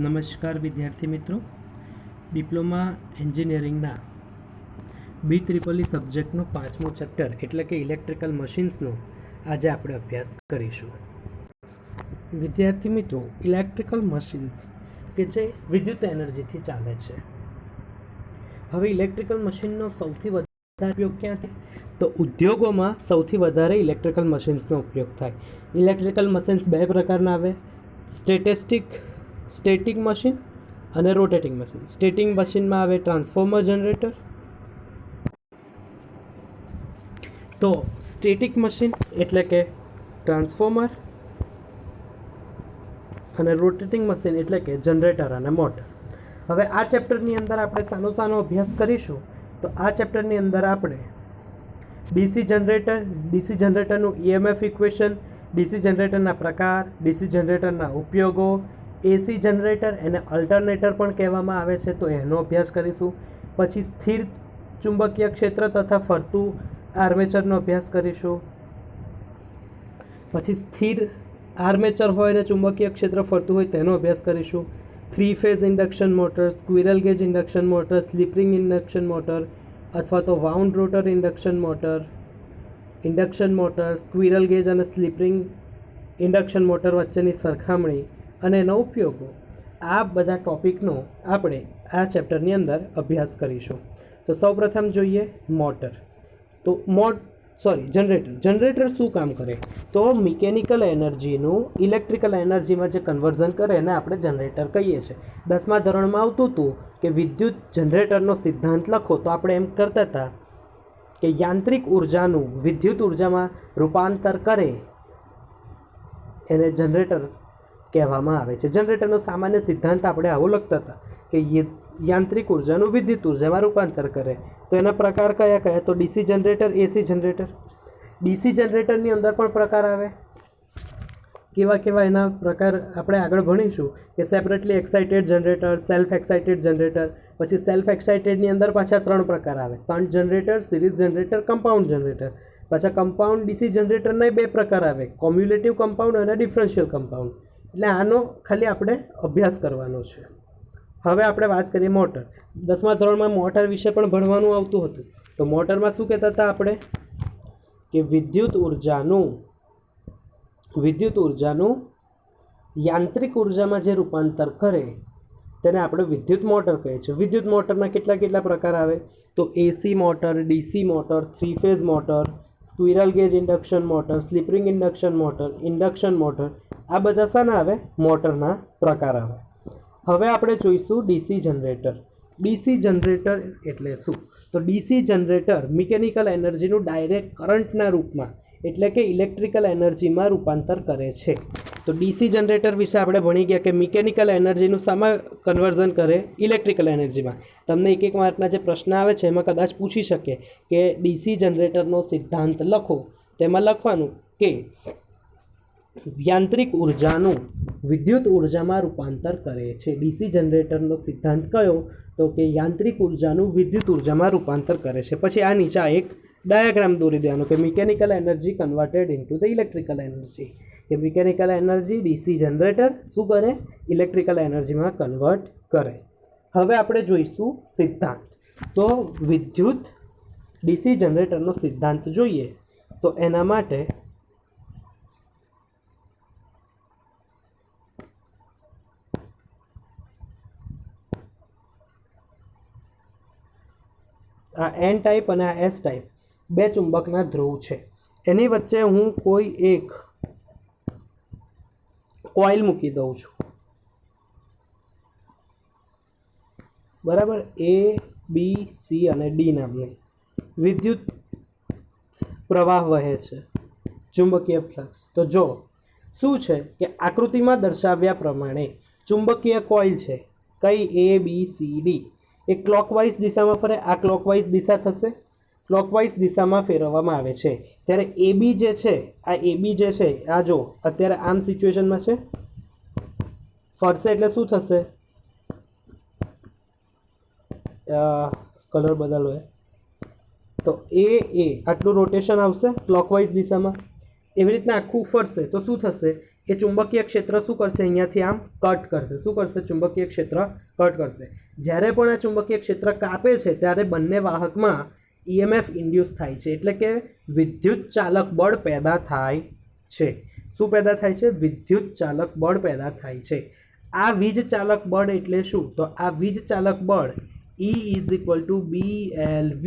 નમસ્કાર વિદ્યાર્થી મિત્રો, ડિપ્લોમા એન્જિનિયરિંગના BEE સબ્જેક્ટનો 5મો ચેપ્ટર એટલે કે ઇલેક્ટ્રિકલ મશીન્સનો આજે આપણે અભ્યાસ કરીશું. વિદ્યાર્થી મિત્રો, ઇલેક્ટ્રિકલ મશીન્સ કે જે વિદ્યુત એનર્જીથી ચાલે છે. હવે ઇલેક્ટ્રિકલ મશીનનો સૌથી વધારે ઉપયોગ ક્યાંથી? તો ઉદ્યોગોમાં સૌથી વધારે ઇલેક્ટ્રિકલ મશીન્સનો ઉપયોગ થાય. ઇલેક્ટ્રિકલ મશીન્સ બે પ્રકારના આવે: સ્ટેટિક મશીન અને રોટેટિંગ મશીન. સ્ટેટિક મશીનમાં આવે ટ્રાન્સફોર્મર જનરેટર. તો સ્ટેટિક મશીન એટલે કે ટ્રાન્સફોર્મર અને રોટેટિંગ મશીન એટલે કે જનરેટર અને મોટર. હવે આ ચેપ્ટરની અંદર આપણે સાનો અભ્યાસ કરીશું. તો આ ચેપ્ટરની અંદર આપણે ડીસી જનરેટરનું EMF ઇક્વેશન, ડીસી જનરેટરના પ્રકાર, ડીસી જનરેટરના ઉપયોગો, એસી જનરેટર એને અલ્ટરનેટર પણ કહેવામાં આવે છે, તો એનો અભ્યાસ કરીશું. પછી સ્થિર ચુંબકીય ક્ષેત્ર તથા ફરતું આર્મેચરનો અભ્યાસ કરીશું. પછી સ્થિર આર્મેચર હોય અને ચુંબકીય ક્ષેત્ર ફરતું હોય તેનો અભ્યાસ કરીશું. 3 phase induction motor, squirrel cage induction motor, slip ring induction motor અથવા તો wound rotor induction motor, squirrel gauge અને સ્લિપ રિંગ ઇન્ડક્શન મોટર વચ્ચેની સરખામણી અને એનો ઉપયોગો, આ બધા ટોપિકનો આપણે આ ચેપ્ટરની અંદર અભ્યાસ કરીશું. તો સૌપ્રથમ જોઈએ મોટર. તો જનરેટર શું કામ કરે? તો મિકેનિકલ એનર્જીનું ઇલેક્ટ્રિકલ એનર્જીમાં જે કન્વર્ઝન કરે એને આપણે જનરેટર કહીએ છીએ. 10મા ધોરણમાં આવતું હતું કે વિદ્યુત જનરેટરનો સિદ્ધાંત લખો, તો આપણે એમ કરતા હતા કે યાંત્રિક ઉર્જાનું વિદ્યુત ઉર્જામાં રૂપાંતર કરે એને જનરેટર કહેવામાં આવે છે. જનરેટરનો સામાન્ય સિદ્ધાંત આપણે આવો લખતા હતા કે યાંત્રિક ઉર્જાનું વિદ્યુત ઉર્જામાં રૂપાંતર કરે. તો એના પ્રકાર કયા? તો ડીસી જનરેટર, એસી જનરેટર. ડીસી જનરેટરની અંદર પણ પ્રકાર આવે. કેવા એના પ્રકાર આપણે આગળ ભણીશું કે separately excited generator, self excited generator. પછી સેલ્ફ એક્સાઇટેડની અંદર પાછા 3 પ્રકાર આવે: shunt generator, series generator, compound generator. પાછા કમ્પાઉન્ડ ડીસી જનરેટરના 2 પ્રકાર આવે: કોમ્યુલેટિવ કમ્પાઉન્ડ અને ડિફરન્શિયલ કમ્પાઉન્ડ. એટલે આનો ખાલી આપણે અભ્યાસ કરવાનો છે. હવે આપણે વાત કરીએ મોટર. 10મા ધોરણમાં મોટર વિશે પણ ભણવાનું આવતું હતું. તો મોટરમાં શું કહેતા હતા આપણે? કે વિદ્યુત ઉર્જાનું યાંત્રિક ઉર્જામાં જે રૂપાંતર કરે તેને આપણે વિદ્યુત મોટર કહીએ છીએ. વિદ્યુત મોટરના કેટલા પ્રકાર આવે? તો AC motor, DC motor, 3 phase motor, squirrel cage induction motor, slip ring induction motor. આ બધા શાના આવે? મોટરના પ્રકાર આવે. હવે આપણે જોઈશું ડીસી જનરેટર. ડીસી જનરેટર એટલે શું? તો ડીસી જનરેટર મિકેનિકલ એનર્જીનું ડાયરેક્ટ કરંટના રૂપમાં એટલે કે ઇલેક્ટ્રિકલ એનર્જીમાં રૂપાંતર કરે છે. તો ડીસી જનરેટર વિશે આપણે ભણી ગયા કે મિકેનિકલ એનર્જીનું શામાં કન્વર્ઝન કરે? ઇલેક્ટ્રિકલ એનર્જીમાં. તમને એક માર્કના જે પ્રશ્ન આવે છે એમાં કદાચ પૂછી શકે કે ડીસી જનરેટરનો સિદ્ધાંત લખો. તેમાં લખવાનું કે યાંત્રિક ઉર્જાનું વિદ્યુત ઉર્જામાં રૂપાંતર કરે છે. ડીસી જનરેટરનો સિદ્ધાંત કયો? તો કે યાંત્રિક ઉર્જાનું વિદ્યુત ઉર્જામાં રૂપાંતર કરે છે. પછી આ નીચે એક ડાયાગ્રામ દોરી દેવાનો કે mechanical energy converted into the electrical energy. કે મિકેનિકલ એનર્જી ડીસી જનરેટર શું કરે? ઇલેક્ટ્રિકલ એનર્જીમાં કન્વર્ટ કરે. હવે આપણે જોઈશું સિદ્ધાંત. તો વિદ્યુત ડીસી જનરેટરનો સિદ્ધાંત જોઈએ તો એના માટે આ N ટાઈપ અને આ S ટાઈપ 2 ચુંબકના ધ્રુવ છે. એની વચ્ચે હું કોઈ એક કોઇલ મૂકી દઉં છું, બરાબર? A, B, C અને D નામની વિદ્યુત પ્રવાહ વહે છે, ચુંબકીય ફ્લક્સ. તો જો શું છે કે આકૃતિમાં દર્શાવ્યા પ્રમાણે ચુંબકીય કોઇલ છે. કઈ? A, B, C, D. A clockwise દિશામાં ફરે. આ ક્લોકવાઇઝ દિશા થશે. ક્લોકવાઇઝ દિશામાં ફેરવવામાં આવે છે. ત્યારે AB જે છે, આ જો અત્યારે આમ સિચ્યુએશનમાં છે, ફરશે એટલે શું થશે? કલર બદલો. તો એ આટલું રોટેશન આવશે ક્લોકવાઇઝ દિશામાં. એવી રીતના આખું ફરશે તો શું થશે એ ચુંબકીય ક્ષેત્ર શું કરશે, અહીંયાથી આમ કટ કરશે. શું કરશે? ચુંબકીય ક્ષેત્ર કટ કરશે. જ્યારે પણ આ ચુંબકીય ક્ષેત્ર કાપે છે ત્યારે બંને વાહકમાં EMF ઇન્ડ્યુસ થાય છે, એટલે કે વિદ્યુત ચાલક બળ પેદા થાય છે. શું પેદા થાય છે? વિદ્યુત ચાલક બળ પેદા થાય છે. આ વીજ ચાલક બળ એટલે શું? તો આ વીજ ચાલક બળ E is equal to BLV.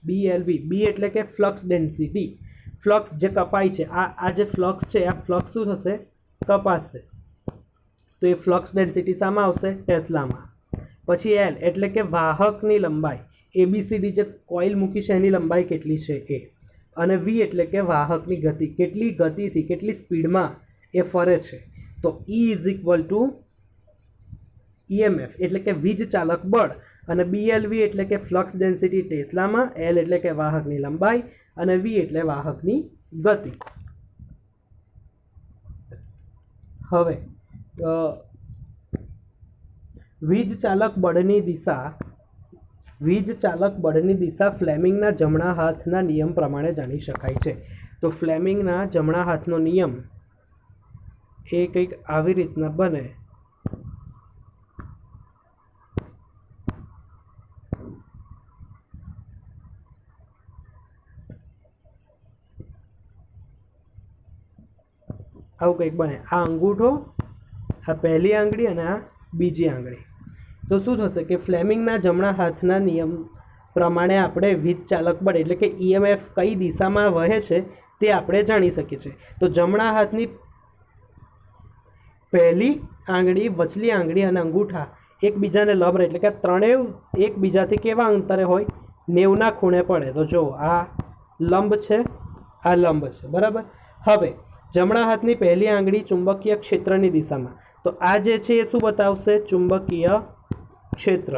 બી એટલે કે ફ્લક્સ ડેન્સિટી. ફ્લક્સ જે કપાય છે, આ જે ફ્લક્સ છે, આ ફ્લક્સ શું થશે? કપાશે. તો એ ફ્લક્સ ડેન્સિટી શામાં આવશે? ટેસ્લામાં. પછી એલ એટલે કે વાહકની લંબાઈ. ABCD જે કોઇલ મૂકી છે એની લંબાઈ કેટલી છે એ. અને વી એટલે કે વાહકની ગતિ, કેટલી ગતિથી, કેટલી સ્પીડમાં એ ફરે છે. તો E is equal to EMF એટલે કે વીજ ચાલક બળ, અને BLV એટલે કે ફ્લક્સ ડેન્સિટી ટેસ્લામાં, L એટલે કે વાહકની લંબાઈ, અને V એટલે વાહકની ગતિ. હવે વીજ ચાલક બળની દિશા ફ્લેમિંગના જમણા હાથના નિયમ પ્રમાણે જાણી શકાય છે. તો ફ્લેમિંગના જમણા હાથનો નિયમ એ કંઈક આવી રીતના બને. આવું કંઈક બને. આ અંગૂઠો, આ પહેલી આંગળી અને આ બીજી આંગળી. તો શું થશે કે ફ્લેમિંગના જમણા હાથના નિયમ પ્રમાણે આપણે વીજ ચાલક બળ એટલે કે EMF કઈ દિશામાં વહે છે તે આપણે જાણી શકીએ છીએ. તો જમણા હાથની પહેલી આંગળી, વચલી આંગળી અને અંગૂઠા એકબીજાને લંબ એટલે કે ત્રણેય એકબીજાથી કેવા અંતરે હોય? 90ના ખૂણે પડે. તો જો આ લંબ છે, આ લંબ છે, બરાબર. હવે જમણા હાથની પહેલી આંગળી ચુંબકીય ક્ષેત્રની દિશામાં. તો આ જે છે એ શું બતાવશે? ચુંબકીય ક્ષેત્ર.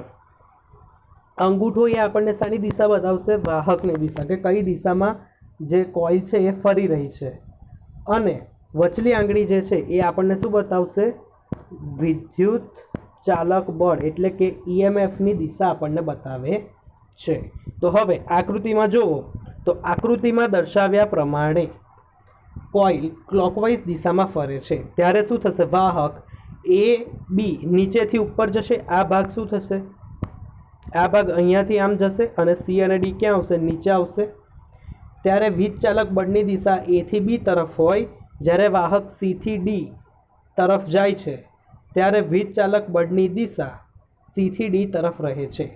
અંગૂઠો એ આપણને શાની દિશા બતાવશે? વાહકની દિશા, કે કઈ દિશામાં જે કોઇલ છે એ ફરી રહી છે. અને વચલી આંગળી જે છે એ આપણને શું બતાવશે? વિદ્યુત ચાલક બળ એટલે કે EMFની દિશા આપણને બતાવે છે. તો હવે આકૃતિમાં જુઓ, તો આકૃતિમાં દર્શાવ્યા પ્રમાણે કોઇલ ક્લોકવાઇઝ દિશામાં ફરે છે ત્યારે શું થશે? વાહક AB નીચેથી ઉપર જશે. આ ભાગ શું થશે? આ ભાગ અહીંયાથી આમ જશે અને C અને D ક્યાં આવશે? નીચે આવશે. ત્યારે વીજ ચાલક બળની દિશા A થી B તરફ હોય, જ્યારે વાહક C થી D તરફ જાય છે ત્યારે વીજ ચાલક બળની દિશા C થી D તરફ રહે છે.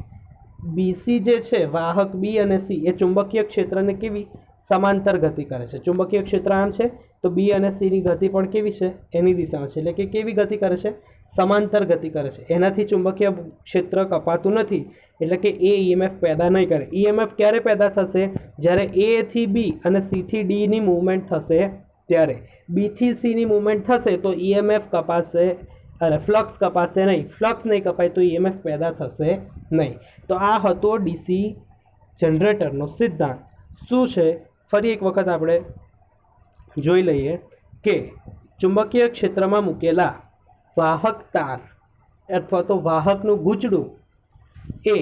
BC જે છે, વાહક B અને C એ ચુંબકીય ક્ષેત્રને કેવી સમાંતર ગતિ કરે છે. ચુંબકીય ક્ષેત્ર આમ છે તો B અને C ની ગતિ પણ કેવી છે? એની દિશામાં છે. એટલે કે કેવી ગતિ કરે છે? સમાંતર ગતિ કરે છે. એનાથી ચુંબકીય ક્ષેત્ર કપાતું નથી, એટલે કે એ EMF પેદા નહીં કરે. EMF ક્યારે પેદા થશે? જ્યારે A થી B અને C થી D ની મૂવમેન્ટ થશે ત્યારે. B થી C ની મૂવમેન્ટ થશે તો EMF કપાશે, અરે ફ્લક્સ કપાશે નહીં. ફ્લક્સ નહીં કપાય તો EMF પેદા થશે નહીં. તો આ હતો DC જનરેટરનો સિદ્ધાંત. શું છે? ફરી એક વખત આપણે જોઈ લઈએ કે ચુંબકીય ક્ષેત્રમાં મૂકેલા વાહક તાર અથવા તો વાહકનું ગૂંચળું એ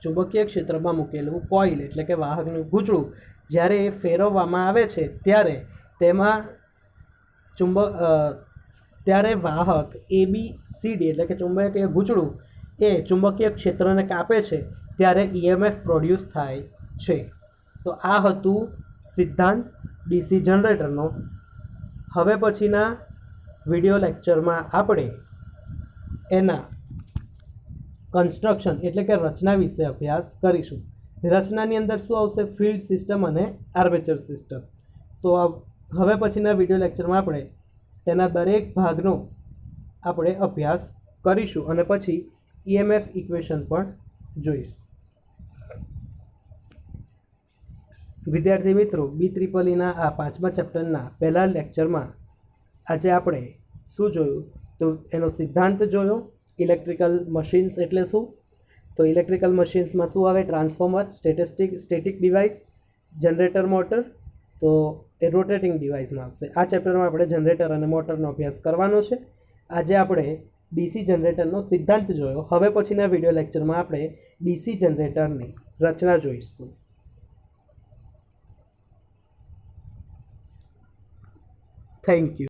ચુંબકીય ક્ષેત્રમાં મૂકેલું કોઇલ એટલે કે વાહકનું ગૂંચળું જ્યારે એ ફેરવવામાં આવે છે ત્યારે તેમાં ત્યારે વાહક ABCD એટલે કે ચુંબકીય ગૂંચળું એ ચુંબકીય ક્ષેત્રને કાપે છે ત્યારે EMF પ્રોડ્યુસ થાય છે. તો આ હતું સિદ્ધાંત DC જનરેટરનો. હવે પછીના વિડીયો લેક્ચરમાં આપણે એના કન્સ્ટ્રક્શન એટલે કે રચના વિશે અભ્યાસ કરીશું. રચનાની અંદર શું આવશે? ફિલ્ડ સિસ્ટમ અને આર્મેચર સિસ્ટમ. તો હવે પછીના વિડીયો લેક્ચરમાં આપણે તેના દરેક ભાગનો આપણે અભ્યાસ કરીશું અને પછી EMF ઇક્વેશન પણ જોઈશું. વિદ્યાર્થી મિત્રો, BEEEના આ 5મા ચેપ્ટરના પહેલા લેક્ચરમાં આજે આપણે શું જોયું? તો એનો સિદ્ધાંત જોયો. ઇલેક્ટ્રિકલ મશીન્સ એટલે શું? તો ઇલેક્ટ્રિકલ મશીન્સમાં શું આવે? Transformer, static device, generator, motor. તો એ રોટેટિંગ ડિવાઇસમાં આવશે. આ ચેપ્ટરમાં આપણે જનરેટર અને મોટરનો અભ્યાસ કરવાનો છે. આજે આપણે DC જનરેટરનો સિદ્ધાંત જોયો. હવે પછીના વિડીયો લેક્ચરમાં આપણે DC જનરેટરની રચના જોઈશું. Thank you.